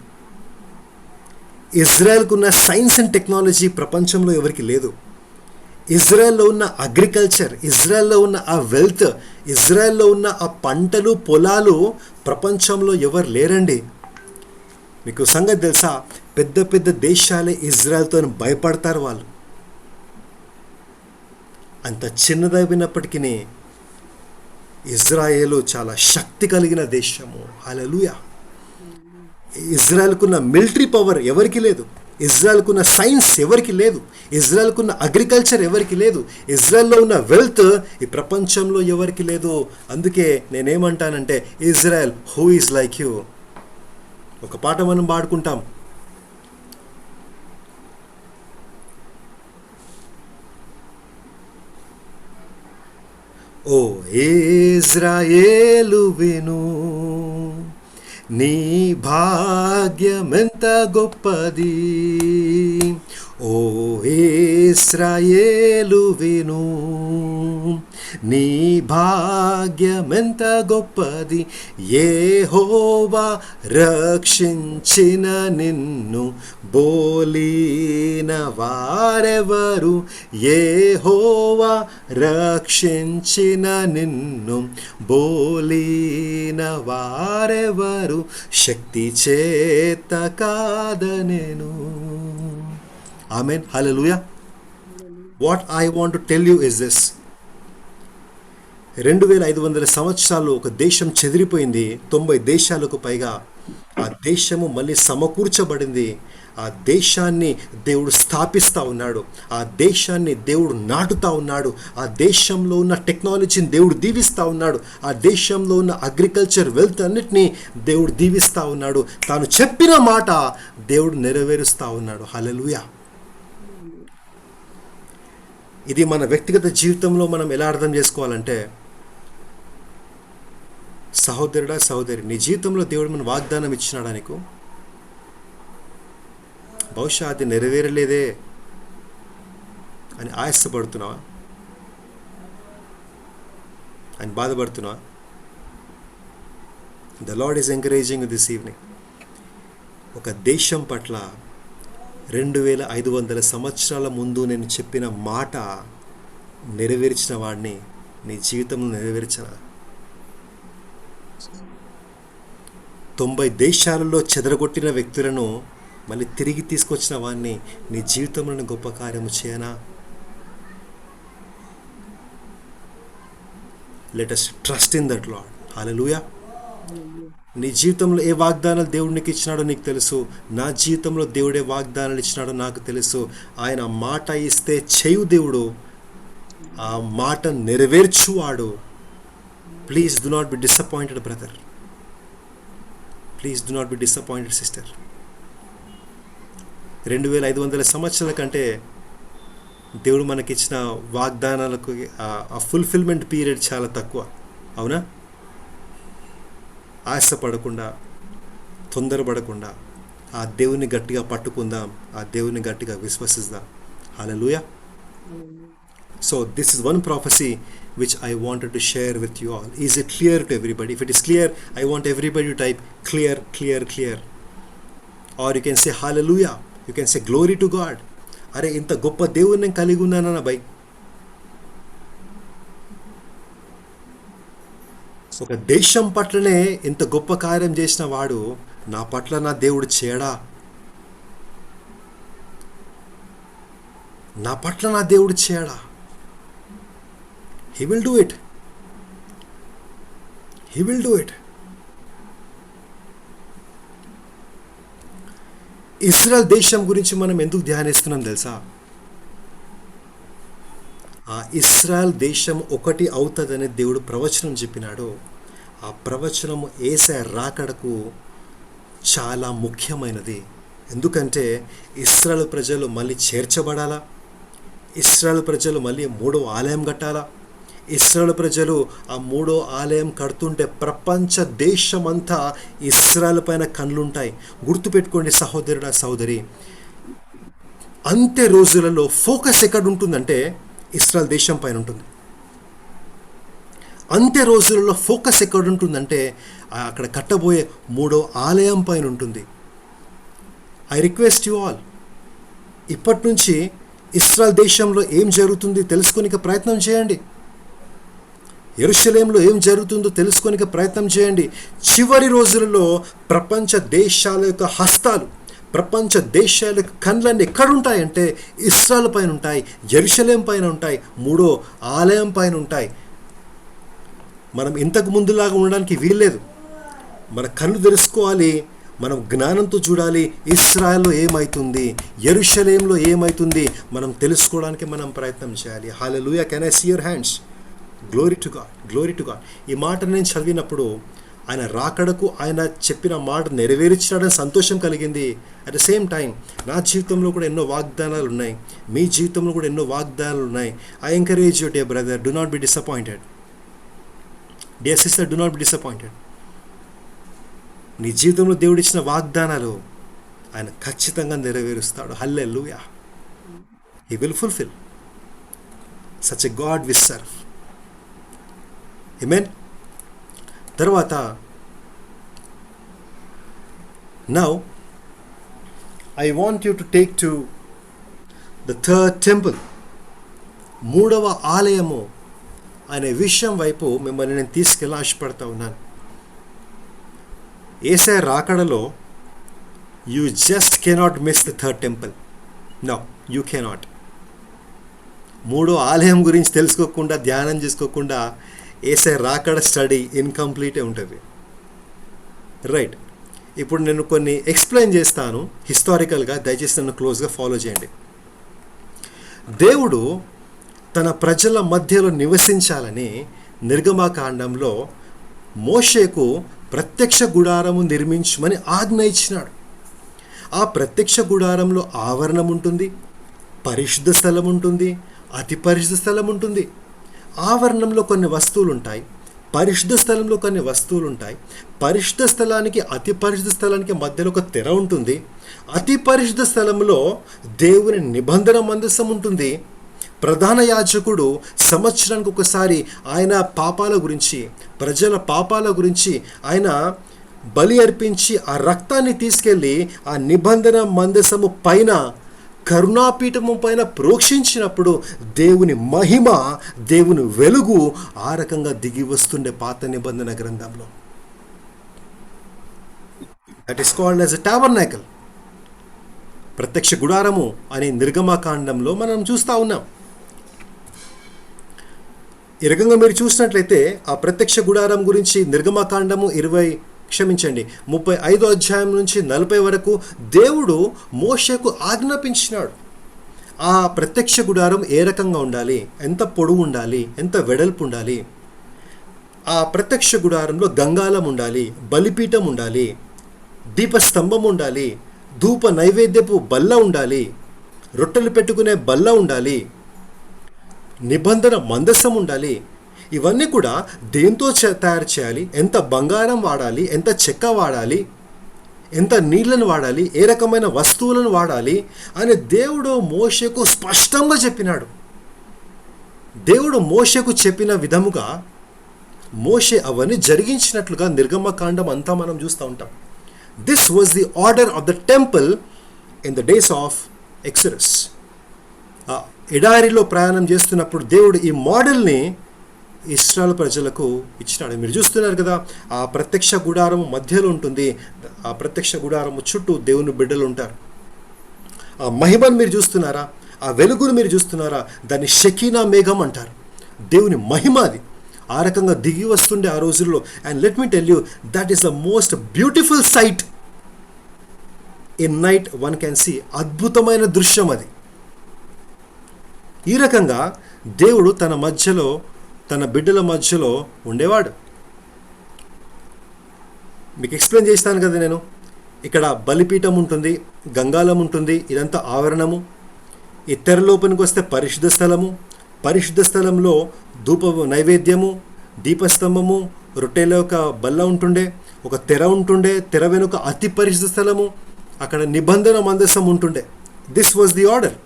ఇజ్రాయెల్కు ఉన్న సైన్స్ అండ్ టెక్నాలజీ ప్రపంచంలో ఎవరికి లేదు. ఇజ్రాయెల్లో ఉన్న అగ్రికల్చర్, ఇజ్రాయెల్లో ఉన్న ఆ వెల్త్, ఇజ్రాయెల్లో ఉన్న ఆ పంటలు పొలాలు ప్రపంచంలో ఎవరు లేరండి. మీకు సంగతి తెలుసా, పెద్ద పెద్ద దేశాలే ఇజ్రాయెల్తో భయపడతారు. వాళ్ళు అంత చిన్నదైనప్పటికీ ఇజ్రాయేలు చాలా శక్తి కలిగిన దేశము. హల్లెలూయా. ఇజ్రాయెల్కున్న మిలిటరీ పవర్ ఎవరికి లేదు. ఇజ్రాయెల్కున్న సైన్స్ ఎవరికి లేదు. ఇజ్రాయెల్కున్న అగ్రికల్చర్ ఎవరికి లేదు. ఇజ్రాయెల్లో ఉన్న వెల్త్ ఈ ప్రపంచంలో ఎవరికి లేదు. అందుకే నేనేమంటానంటే, Israel who is like you. ఒక పాట మనం పాడుకుంటాం. ఓ ఇజ్రాయేలు విను, నీ భాగ్యమెంత గొప్పది. ఓ ఇశ్రాయేలు విను, నీ భాగ్యమెంత గొప్పది. యెహోవా రక్షించిన నిన్ను బోలిన వారెవరు? యెహోవా రక్షించిన నిన్ను బోలిన వారెవరు? శక్తి చేత కాదనెను. Amen. Hallelujah. What I want to tell you is this. 2500 సంవత్సరాలు ఒక దేశం చెదిరిపోయింది. 90 దేశాలకు పైగా ఆ దేశము మళ్ళీ సమకూర్చబడింది. ఆ దేశాన్ని దేవుడు స్థాపిస్తూ ఉన్నాడు. ఆ దేశాన్ని దేవుడు నాటుతూ ఉన్నాడు. ఆ దేశంలో ఉన్న టెక్నాలజీని దేవుడు దీవిస్తూ ఉన్నాడు. ఆ దేశంలో ఉన్న అగ్రికల్చర్ వెల్త్ అన్నిటినీ దేవుడు దీవిస్తూ ఉన్నాడు. తాను చెప్పిన మాట దేవుడు నెరవేరుస్తూ ఉన్నాడు. హల్లెలూయా. ఇది మన వ్యక్తిగత జీవితంలో మనం ఎలా అర్థం చేసుకోవాలంటే, సహోదరుడా సహోదరి, నీ జీవితంలో దేవుడు మన వాగ్దానం ఇచ్చినాడా నీకు? బహుశా అది నెరవేరలేదే అని ఆయాసపడుతున్నావా? అని బాధపడుతున్నావా? The Lord is encouraging this evening. ఒక దేశం పట్ల 2500 సంవత్సరాల ముందు నేను చెప్పిన మాట నెరవేర్చిన వాడిని నీ జీవితంలో నెరవేర్చనా? 90 దేశాలలో చెదరగొట్టిన వ్యక్తులను మళ్ళీ తిరిగి తీసుకొచ్చిన వాడిని నీ జీవితంలో గొప్ప కార్యము చేయనా? Let us trust in that Lord. Hallelujah. నీ జీవితంలో ఏ వాగ్దానాలు దేవుడు నీకు ఇచ్చినాడో నీకు తెలుసు. నా జీవితంలో దేవుడే వాగ్దానాలు ఇచ్చినాడో నాకు తెలుసు. ఆయన మాట ఇస్తే చేయు దేవుడు, ఆ మాట నెరవేర్చువాడు. Please do not be disappointed brother. Please do not be disappointed sister. 2500 సంవత్సరాల కంటే దేవుడు మనకిచ్చిన వాగ్దానాలకు ఆ ఫుల్ఫిల్మెంట్ పీరియడ్ చాలా తక్కువ. అవునా? ఆశపడకుండా, తొందరపడకుండా ఆ దేవుని గట్టిగా పట్టుకుందాం, ఆ దేవుని గట్టిగా విశ్వసిద్దాం. హల్లెలూయా. So this is one prophecy which I wanted to share with you all. Is it clear to everybody? If it is clear, I want everybody to type clear, clear, clear. Or you can say hallelujah. You can say glory to God. అరే ఇంత గొప్ప దేవుని నేను కలిగి ఉన్నానన్న భయ్. ఒక దేశం పట్లనే ఇంత గొప్ప కార్యం చేసిన వాడు నా పట్ల నా దేవుడు చేయడా? నా పట్ల నా దేవుడు చేయడా? He will do it. He will do it. Israel దేశం గురించి మనం ఎందుకు ధ్యానిస్తున్నాం తెలుసా? ఆ ఇజ్రాయెల్ దేశం ఒకటి అవుతుందని దేవుడు ప్రవచనం చెప్పినాడు. ఆ ప్రవచనము యేసయ్య రాకడకు చాలా ముఖ్యమైనది. ఎందుకంటే ఇజ్రాయెల్ ప్రజలు మళ్ళీ చేర్చబడాలా, ఇజ్రాయెల్ ప్రజలు మళ్ళీ 3వ ఆలయం కట్టాలా. ఇశ్రాయేలు ప్రజలు ఆ 3వ ఆలయం కడుతుంటే ప్రపంచ దేశమంతా ఇశ్రాయేలు పైన కళ్ళుంటాయి. గుర్తుపెట్టుకోండి సహోదరుడా, సహోదరి, అంత్య రోజులలో ఫోకస్ ఎక్కడ ఉంటుందంటే ఇశ్రాయేల్ దేశం పైన ఉంటుంది. అంత్య రోజులలో ఫోకస్ ఎక్కడ ఉంటుందంటే అక్కడ కట్టబోయే 3వ ఆలయం పైన ఉంటుంది. ఐ రిక్వెస్ట్ యు ఆల్, ఇప్పటి నుంచి ఇశ్రాయేల్ దేశంలో ఏం జరుగుతుంది తెలుసుకోనికి ప్రయత్నం చేయండి. యెరూషలేములో ఏం జరుగుతుందో తెలుసుకోనికి ప్రయత్నం చేయండి. చివరి రోజులలో ప్రపంచ దేశాల యొక్క హస్తాలు, ప్రపంచ దేశాల యొక్క కళ్ళన్నీ ఎక్కడుంటాయంటే ఇశ్రాయేలు పైన ఉంటాయి, యెరూషలేం పైన ఉంటాయి, 3వ ఆలయం పైన ఉంటాయి. మనం ఇంతకు ముందులాగా ఉండడానికి వీల్లేదు. మన కళ్ళు తెరుచుకోవాలి, మనం జ్ఞానంతో చూడాలి. ఇశ్రాయేల్లో ఏమవుతుంది, యెరూషలేంలో ఏమవుతుంది మనం తెలుసుకోవడానికి మనం ప్రయత్నం చేయాలి. Hallelujah. Can I see your hands? Glory to God, glory to God. ఈ మాట నేను చదివినప్పుడు ఆయన రాకడకు ఆయన చెప్పిన మాట నెరవేర్చాడని సంతోషం కలిగింది. అట్ ద సేమ్ టైం నా జీవితంలో కూడా ఎన్నో వాగ్దానాలు ఉన్నాయి, మీ జీవితంలో కూడా ఎన్నో వాగ్దానాలు ఉన్నాయి. I encourage you dear brother, do not be disappointed. Dear sister, do not be disappointed. నీ జీవితంలో దేవుడిచ్చిన వాగ్దానాలు ఆయన ఖచ్చితంగా నెరవేరుస్తాడు. Hallelujah. He will fulfil. Such a God we serve. Amen. తర్వాత now I want you to take to the third temple. 3వ ఆలయము అనే విషయం వైపు మిమ్మల్ని నేను తీసుకెళ్ళి ఆశపడతా ఉన్నాను. యేసయ్య రాకడలో you just cannot miss the third temple. No, you cannot. 3వ ఆలయం గురించి తెలుసుకోకుండా, ధ్యానం చేసుకోకుండా యేసయ్య రాకడ స్టడీ ఇన్కంప్లీటే ఉంటుంది. రైట్. ఇప్పుడు నేను కొన్ని ఎక్స్ప్లెయిన్ చేస్తాను హిస్టారికల్గా, దయచేసి నన్ను క్లోజ్గా ఫాలో చేయండి. దేవుడు తన ప్రజల మధ్యలో నివసించాలని నిర్గమకాండంలో మోషేకు ప్రత్యక్ష గుడారము నిర్మించమని ఆజ్ఞ ఇచ్చినాడు. ఆ ప్రత్యక్ష గుడారంలో ఆవరణం ఉంటుంది, పరిశుద్ధ స్థలం ఉంటుంది, అతి పరిశుద్ధ స్థలం ఉంటుంది. ఆవరణంలో కొన్ని వస్తువులు ఉంటాయి, పరిశుద్ధ స్థలంలో కొన్ని వస్తువులు ఉంటాయి. పరిశుద్ధ స్థలానికి అతి పరిశుద్ధ స్థలానికి మధ్యలో ఒక తెర ఉంటుంది. అతి పరిశుద్ధ స్థలంలో దేవుని నిబంధన మందసం ఉంటుంది. ప్రధాన యాజకుడు సంవత్సరానికి ఒకసారి ఆయన పాపాల గురించి, ప్రజల పాపాల గురించి ఆయన బలి అర్పించి ఆ రక్తాన్ని తీసుకెళ్ళి ఆ నిబంధన మందసము పైన కరుణాపీఠము పైన ప్రోక్షించినప్పుడు దేవుని మహిమ, దేవుని వెలుగు ఆ రకంగా దిగి వస్తుండే పాత నిబంధన గ్రంథంలో. That is called as a tabernacle. ప్రత్యక్ష గుడారము అనే నిర్గమకాండంలో మనం చూస్తూ ఉన్నాం. ఈ రకంగా మీరు చూసినట్లయితే ఆ ప్రత్యక్ష గుడారం గురించి నిర్గమకాండము 35 అధ్యాయం నుంచి 40 వరకు దేవుడు మోషేకు ఆజ్ఞాపించినాడు. ఆ ప్రత్యక్ష గుడారం ఏ రకంగా ఉండాలి, ఎంత పొడవు ఉండాలి, ఎంత వెడల్పు ఉండాలి. ఆ ప్రత్యక్ష గుడారంలో గంగాళం ఉండాలి, బలిపీఠం ఉండాలి, దీపస్తంభం ఉండాలి, ధూప నైవేద్యపు బల్ల ఉండాలి, రొట్టెలు పెట్టుకునే బల్ల ఉండాలి, నిబంధన మందసం ఉండాలి. ఇవన్నీ కూడా దేంతో తయారు చేయాలి, ఎంత బంగారం వాడాలి, ఎంత చెక్క వాడాలి, ఎంత నీళ్లను వాడాలి, ఏ రకమైన వస్తువులను వాడాలి అని దేవుడు మోషేకు స్పష్టంగా చెప్పినాడు. దేవుడు మోషేకు చెప్పిన విధముగా మోషే అవన్నీ జరిగించినట్లుగా నిర్గమకాండం అంతా మనం చూస్తూ ఉంటాం. This was the order of the temple in the days of ఎక్సరస్. ఎడారిలో ప్రయాణం చేస్తున్నప్పుడు దేవుడు ఈ మోడల్ని ఇశ్రాయేలు ప్రజలకు ఇచ్చినాడు. మీరు చూస్తున్నారు కదా, ఆ ప్రత్యక్ష గుడారం మధ్యలో ఉంటుంది. ఆ ప్రత్యక్ష గుడారం చుట్టూ దేవుని బిడ్డలు ఉంటారు. ఆ మహిమను మీరు చూస్తున్నారా, ఆ వెలుగును మీరు చూస్తున్నారా, దాన్ని షకీనా మేఘం అంటారు. దేవుని మహిమ అది ఆ రకంగా దిగి వస్తుండే ఆ రోజుల్లో. And let me tell you, that is the most beautiful sight in night one can see. అద్భుతమైన దృశ్యం అది. ఈ రకంగా దేవుడు తన మధ్యలో, తన బిడ్డల మధ్యలో ఉండేవాడు. మీకు ఎక్స్ప్లెయిన్ చేస్తాను కదా నేను. ఇక్కడ బలిపీఠం ఉంటుంది, గంగాళం ఉంటుంది, ఇదంతా ఆవరణము. ఈ తెర లోపలికి వస్తే పరిశుద్ధ స్థలము. పరిశుద్ధ స్థలంలో ధూప నైవేద్యము, దీపస్తంభము, రొట్టెల యొక్క బల్ల ఉంటుండే, ఒక తెర ఉంటుండే, తెర వెనుక అతి పరిశుద్ధ స్థలము, అక్కడ నిబంధన మందసం ఉంటుండే. This was the order.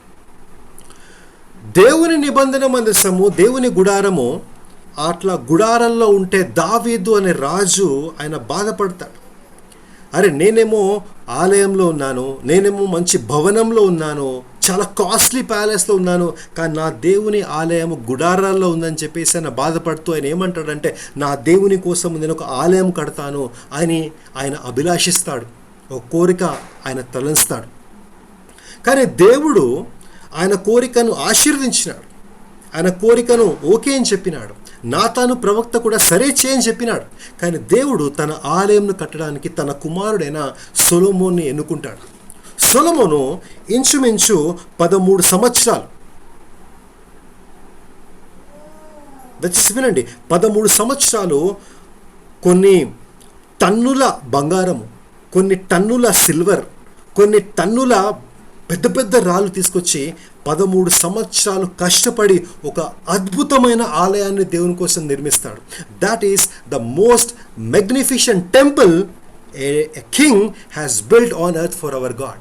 దేవుని నిబంధన మందసము, దేవుని గుడారము, అట్లా గుడారంలో ఉంటే దావీదు అనే రాజు ఆయన బాధపడతాడు. అరే, నేనేమో ఆలయంలో ఉన్నాను, నేనేమో మంచి భవనంలో ఉన్నాను, చాలా కాస్ట్లీ ప్యాలెస్లో ఉన్నాను, కానీ నా దేవుని ఆలయం గుడారాల్లో ఉందని చెప్పేసి ఆయన బాధపడుతూ ఆయన ఏమంటాడంటే, నా దేవుని కోసం నేను ఒక ఆలయం కడతాను అని ఆయన అభిలాషిస్తాడు. ఒక కోరిక ఆయన తలంస్తాడు. కానీ దేవుడు ఆయన కోరికను ఆశీర్వదించినాడు. ఆయన కోరికను ఓకే అని చెప్పినాడు. నాతాను ప్రవక్త కూడా సరే చేయని చెప్పినాడు. కానీ దేవుడు తన ఆలయంను కట్టడానికి తన కుమారుడైన సొలొమోన్ని ఎన్నుకుంటాడు. సొలొమోను ఇంచుమించు 13 సంవత్సరాలు, దయచేసి వినండి, 13 సంవత్సరాలు కొన్ని టన్నుల బంగారము, కొన్ని టన్నుల సిల్వర్, కొన్ని టన్నుల పెద్ద పెద్ద రాళ్ళు తీసుకొచ్చి 13 సంవత్సరాలు కష్టపడి ఒక అద్భుతమైన ఆలయాన్ని దేవుని కోసం నిర్మిస్తాడు. That is the most magnificent temple a king has built on earth for our God.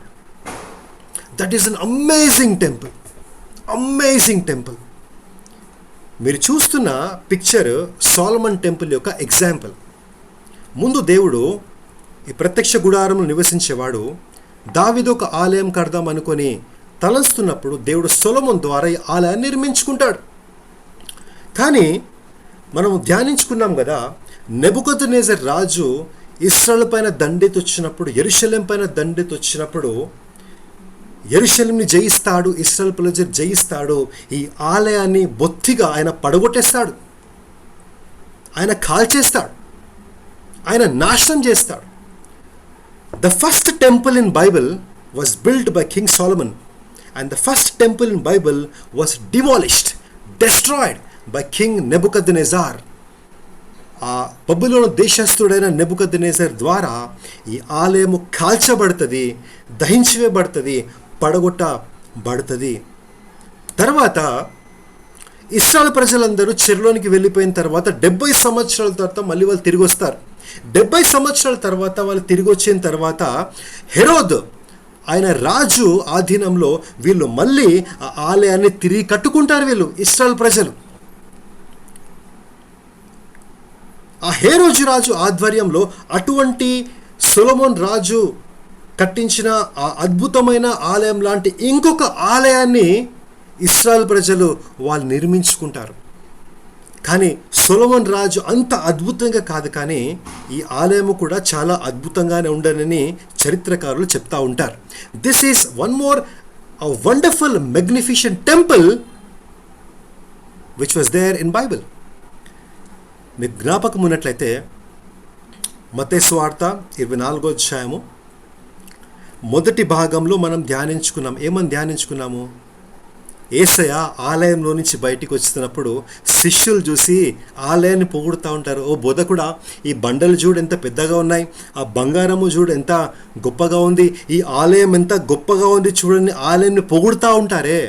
That is an amazing temple. Amazing temple. మీరు చూస్తున్న పిక్చర్ సోలమన్ టెంపుల్ యొక్క ఎగ్జాంపుల్. ముందు దేవుడు ఈ ప్రత్యక్ష గుడారంలో నివసించేవాడు. దావీదు ఒక ఆలయం కడదాం అనుకొని తలంస్తున్నప్పుడు దేవుడు సొలొమోను ద్వారా ఈ ఆలయాన్ని నిర్మించుకుంటాడు. కానీ మనం ధ్యానించుకున్నాం కదా, నెబుకద్నెజర్ రాజు ఇశ్రాయేలు పైన దండెత్తి వచ్చినప్పుడు, యెరూషలేం పైన దండెత్తి వచ్చినప్పుడు యెరూషలేంని జయిస్తాడు, ఇశ్రాయేలు ప్రజలు జయిస్తాడు. ఈ ఆలయాన్ని బొత్తిగా ఆయన పడగొట్టేస్తాడు, ఆయన కాల్చేస్తాడు, ఆయన నాశనం చేస్తాడు. The first temple in Bible was built by King Solomon, and the first temple in Bible was demolished, destroyed by King Nebuchadnezzar. ఆ బబులోను దేశస్థుడైన నెబుకద్నెజర్ ద్వారా ఈ ఆలయము కాల్చబడుతుంది, దహించివేయబడుతుంది, పడగొట్టబడుతుంది. తర్వాత ఇశ్రాయేలు ప్రజలందరూ చెరలోనికి వెళ్ళిపోయిన తర్వాత 70 సంవత్సరాల తర్వాత మళ్ళీ వాళ్ళు తిరిగి వస్తారు. 70 సంవత్సరాల తర్వాత వాళ్ళు తిరిగి వచ్చిన తర్వాత హెరోద్ ఆయన రాజు ఆధీనంలో వీళ్ళు మళ్ళీ ఆ ఆలయాన్ని తిరిగి కట్టుకుంటారు. వీళ్ళు ఇశ్రాయేలు ప్రజలు ఆ హేరోజు రాజు ఆధ్వర్యంలో అటువంటి సొలొమోన్ రాజు కట్టించిన ఆ అద్భుతమైన ఆలయం లాంటి ఇంకొక ఆలయాన్ని ఇశ్రాయేల్ ప్రజలు వాళ్ళు నిర్మించుకుంటారు. కానీ సొలొమోన్ రాజు అంత అద్భుతంగా కాదు, కానీ ఈ ఆలయము కూడా చాలా అద్భుతంగానే ఉండనని చరిత్రకారులు చెప్తా ఉంటారు. This is one more wonderful magnificent temple which was there in Bible. మీకు జ్ఞాపకం ఉన్నట్లయితే మత్తయి సువార్త 24వ అధ్యాయము మొదటి భాగంలో మనం ధ్యానించుకున్నాం. ఏమని ధ్యానించుకున్నాము? యేసయ్య ఆలయంలో నుంచి బయటికి వస్తున్నప్పుడు శిష్యులు చూసి ఆలయాన్ని పొగుడుతూ ఉంటారు. ఓ బోధకుడా, ఈ బండలు చూడు ఎంత పెద్దగా ఉన్నాయి, ఆ బంగారము చూడు ఎంత గొప్పగా ఉంది, ఈ ఆలయం ఎంత గొప్పగా ఉంది చూడండి, ఆలయాన్ని పొగుడుతూ ఉంటారే.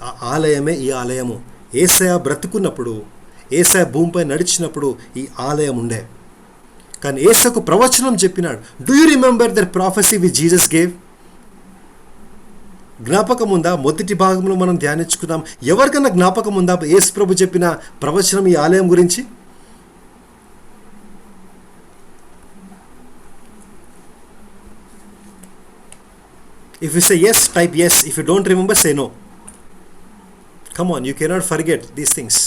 ఆ ఆలయమే ఈ ఆలయము. యేసయ్య బ్రతుకున్నప్పుడు, యేసయ్య భూమిపై నడిచినప్పుడు ఈ ఆలయం ఉండే. కానీ యేసుకు ప్రవచనం చెప్పినాడు. Do you remember that prophecy which Jesus gave? జ్ఞాపకం ఉందా? మొదటి భాగంలో మనం ధ్యానించుకున్నాం. ఎవరికన్నా జ్ఞాపకం ఉందా యేసు ప్రభు చెప్పిన ప్రవచనం ఈ ఆలయం గురించి? If you say yes, type yes. If you don't remember, say no. Come on, you cannot forget these things.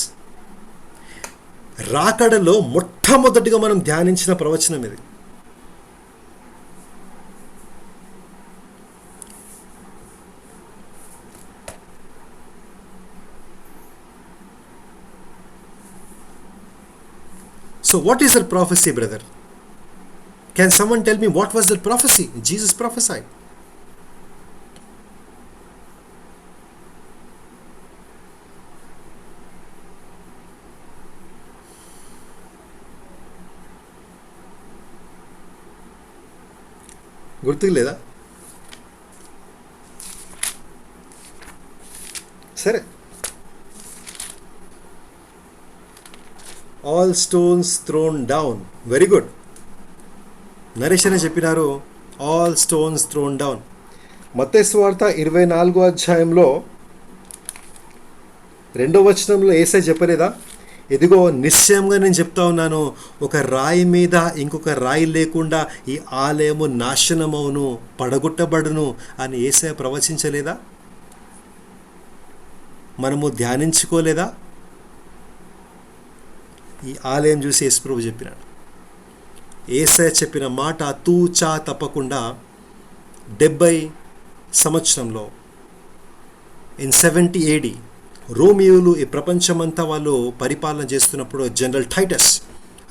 రాకడలో మొట్టమొదటిగా మనం ధ్యానించిన ప్రవచనం ఇది. So what is that prophecy, brother? Can someone tell me what was that prophecy Jesus prophesied? గుర్తుకు లేదా? సరే, all stones thrown down. Very good. Naresh అని చెప్పినారు, ఆల్ స్టోన్స్ థ్రోన్ డౌన్. మత్తయి సువార్త 24వ అధ్యాయంలో 2వ వచనంలో యేసయ్య చెప్పలేదా? ఇదిగో నిశ్చయంగా నేను చెప్తా ఉన్నాను, ఒక రాయి మీద ఇంకొక రాయి లేకుండా ఈ ఆలయము నాశనమవును, పడగొట్టబడును అని యేసయ్య ప్రవచించలేదా? మనము ధ్యానించుకోలేదా? ఈ ఆలయం చూసి యేసు ప్రభు చెప్పినాడు. యేసయ్య చెప్పిన మాట తూచా తప్పకుండా 70 సంవత్సరంలో ఇన్ 70 AD రోమియోలు ఈ ప్రపంచమంతా వాళ్ళు పరిపాలన చేస్తున్నప్పుడు జనరల్ టైటస్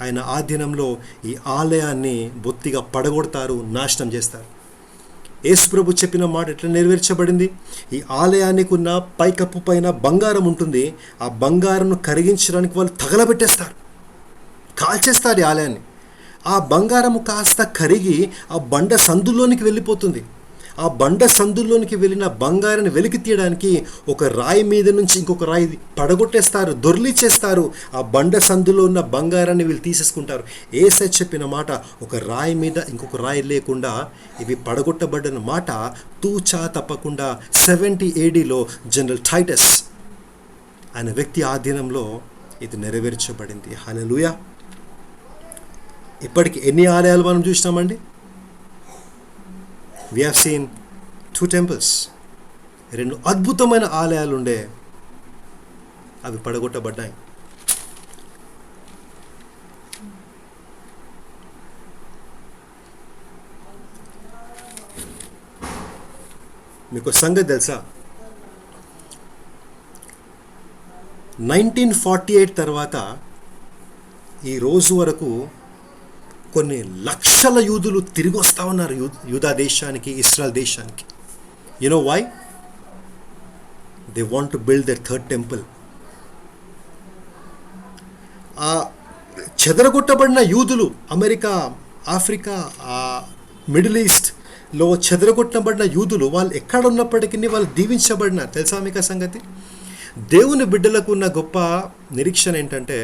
ఆయన ఆధీనంలో ఈ ఆలయాన్ని బొత్తిగా పడగొడతారు, నాశనం చేస్తారు. యేసు ప్రభు చెప్పిన మాట ఎట్లా నెరవేర్చబడింది? ఈ ఆలయానికి ఉన్న పైకప్పు పైన బంగారం ఉంటుంది. ఆ బంగారం కరిగించడానికి వాళ్ళు తగలబెట్టేస్తారు, కాల్చేస్తారు ఈ ఆలయాన్ని. ఆ బంగారము కాస్త కరిగి ఆ బండ సందులోనికి వెళ్ళిపోతుంది. ఆ బండ సందుల్లోనికి వెళ్ళిన బంగారాన్ని వెలికి తీయడానికి ఒక రాయి మీద నుంచి ఇంకొక రాయి పడగొట్టేస్తారు, దొర్లిచేస్తారు. ఆ బండ సందులో ఉన్న బంగారాన్ని వీళ్ళు తీసేసుకుంటారు. యేసయ్య చెప్పిన మాట ఒక రాయి మీద ఇంకొక రాయి లేకుండా ఇవి పడగొట్టబడిన మాట తూచా తప్పకుండా 70 ADలో జనరల్ టైటస్ అనే వ్యక్తి ఆధీనంలో ఇది నెరవేర్చబడింది. హల్లెలూయా. ఇప్పటికి ఎన్ని ఆలయాలు మనం చూసినామండి? We have seen 2 temples. 2 అద్భుతమైన ఆలయాలు ఉండే, అవి పడగొట్టబడ్డాయి. మీకు సంగతి తెలుసా? 1948 తర్వాత ఈ రోజు వరకు కొన్ని లక్షల యూదులు తిరిగి వస్తూ ఉన్నారు యూదా దేశానికి, ఇస్రాయల్ దేశానికి. You know why? They want to build their third temple. ఆ చెదరగొట్టబడిన యూదులు అమెరికా, ఆఫ్రికా, మిడిల్ ఈస్ట్లో చెదరగొట్టబడిన యూదులు వాళ్ళు ఎక్కడ ఉన్నప్పటికీ వాళ్ళు దీవించబడినారు. తెలుసా మీకు ఆ సంగతి? దేవుని బిడ్డలకు ఉన్న గొప్ప నిరీక్షణ ఏంటంటే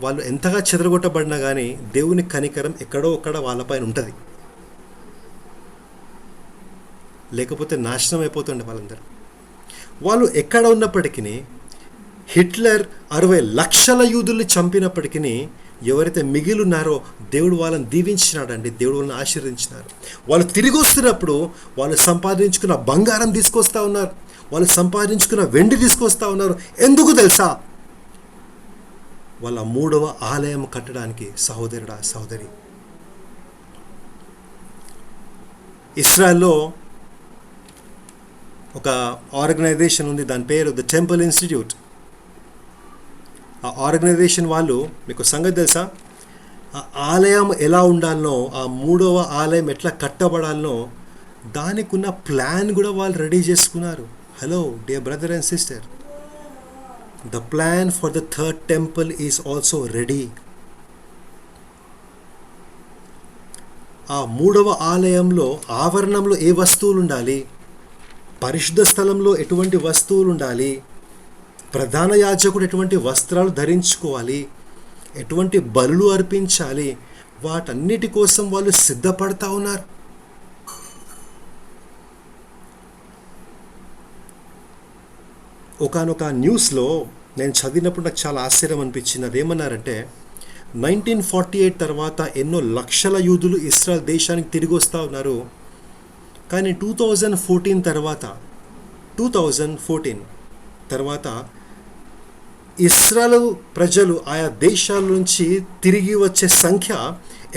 వాళ్ళు ఎంతగా చెదరగొట్టబడినా కానీ దేవుని కనికరం ఎక్కడో ఒక్కడ వాళ్ళపైన ఉంటుంది, లేకపోతే నాశనం అయిపోతుండే వాళ్ళందరూ. వాళ్ళు ఎక్కడ ఉన్నప్పటికీ హిట్లర్ 60 లక్షల యూదుల్ని చంపినప్పటికీ ఎవరైతే మిగిలి ఉన్నారో దేవుడు వాళ్ళని దీవించినాడండి, దేవుడు వాళ్ళని ఆశీర్వదించినారు. వాళ్ళు తిరిగి వస్తున్నప్పుడు వాళ్ళు సంపాదించుకున్న బంగారం తీసుకొస్తా ఉన్నారు, వాళ్ళు సంపాదించుకున్న వెండి తీసుకొస్తా ఉన్నారు. ఎందుకు తెలుసా? వాళ్ళ 3వ ఆలయం కట్టడానికి. సహోదరుడా, సహోదరి, ఇస్రాయల్లో ఒక ఆర్గనైజేషన్ ఉంది, దాని పేరు ద టెంపుల్ ఇన్స్టిట్యూట్. ఆ ఆర్గనైజేషన్ వాళ్ళు, మీకు సంగతి తెలుసా, ఆ ఆలయం ఎలా ఉండాలనో, ఆ 3వ ఆలయం ఎట్లా కట్టబడాలనో దానికి ఉన్న ప్లాన్ కూడా వాళ్ళు రెడీ చేసుకున్నారు. Hello dear brother and sister, the plan for the 3rd temple is also ready. ఆ 3వ ఆలయంలో ఆవరణంలో ఏ వస్తువులు ఉండాలి, పరిశుద్ధ స్థలంలో ఎటువంటి వస్తువులు ఉండాలి, ప్రధాన యాజకుడు ఎటువంటి వస్త్రాలు ధరించుకోవాలి, ఎటువంటి బలులు అర్పించాలి, వాటన్నిటి కోసం వాళ్ళు సిద్ధపడతా ఉన్నారు. ఒకానొక న్యూస్లో నేను చదివినప్పుడు నాకు చాలా ఆశ్చర్యం అనిపించింది. అదేమన్నారంటే 1948 తర్వాత ఎన్నో లక్షల యూదులు ఇస్రాయల్ దేశానికి తిరిగి వస్తూ ఉన్నారు. కానీ 2014 తర్వాత ఇస్రాయల్ ప్రజలు ఆయా దేశాల నుంచి తిరిగి వచ్చే సంఖ్య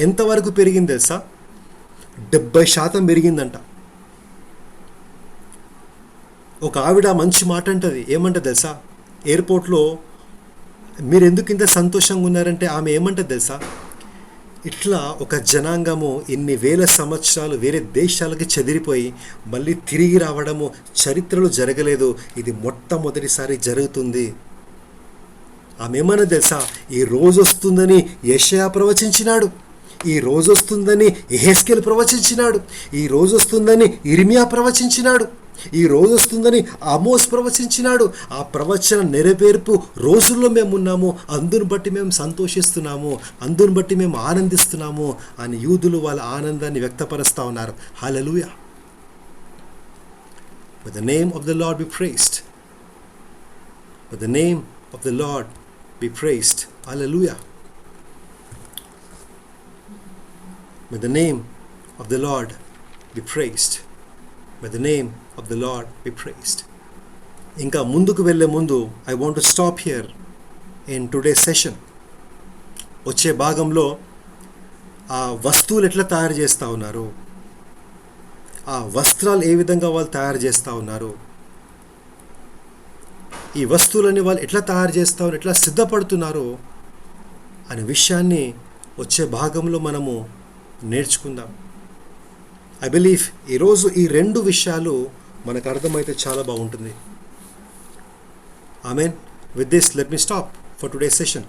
ఎంతవరకు పెరిగింది తెలుసా? 70% పెరిగిందంట. ఒక ఆవిడ మంచి మాట అంటది. ఏమంటది తెలుసా? ఎయిర్పోర్ట్లో మీరు ఎందుకు ఇంత సంతోషంగా ఉన్నారంటే ఆమె ఏమంటది తెలుసా? ఇట్లా ఒక జనాంగము ఇన్ని వేల సంవత్సరాలు వేరే దేశాలకి చెదిరిపోయి మళ్ళీ తిరిగి రావడము చరిత్రలో జరగలేదు, ఇది మొట్టమొదటిసారి జరుగుతుంది. ఆమె ఏమన్నా తెలుసా? ఈ రోజు వస్తుందని యెషయా ప్రవచించినాడు, ఈ రోజు వస్తుందని యెహెజ్కేలు ప్రవచించినాడు, ఈ రోజు వస్తుందని ఇర్మియా ప్రవచించినాడు, ఈ రోజు వస్తుందని ఆమోస్ ప్రవచించినాడు. ఆ ప్రవచన నెరవేర్పు రోజుల్లో మేము ఉన్నాము, అందుని బట్టి మేము సంతోషిస్తున్నాము, అందుని బట్టి మేము ఆనందిస్తున్నాము అని యూదులు వాళ్ళ ఆనందాన్ని వ్యక్తపరుస్తూ ఉన్నారు. హల్లెలూయా. But the name of the Lord be praised. But the name of the Lord be praised. Hallelujah. May the name of the Lord be praised. May the name of the Lord be praised. ఇంకా ముందుకు వెళ్ళే ముందు I want to stop here in today's session. వచ్చే భాగంలో ఆ వస్తువులు ఎట్లా తయారు చేస్తూ ఉన్నారు, ఆ వస్త్రాలు ఏ విధంగా వాళ్ళు తయారు చేస్తూ ఉన్నారు, ఈ వస్తువులని వాళ్ళు ఎట్లా తయారు చేస్తూ ఉన్నారు, ఎట్లా సిద్ధపడుతున్నారు అనే విషయాన్ని వచ్చే భాగంలో మనము నేర్చుకుందాం. ఐ బిలీవ్ ఈరోజు ఈ 2 విషయాలు మనకు అర్థమైతే చాలా బాగుంటుంది. Amen. With this let me stop for today's session.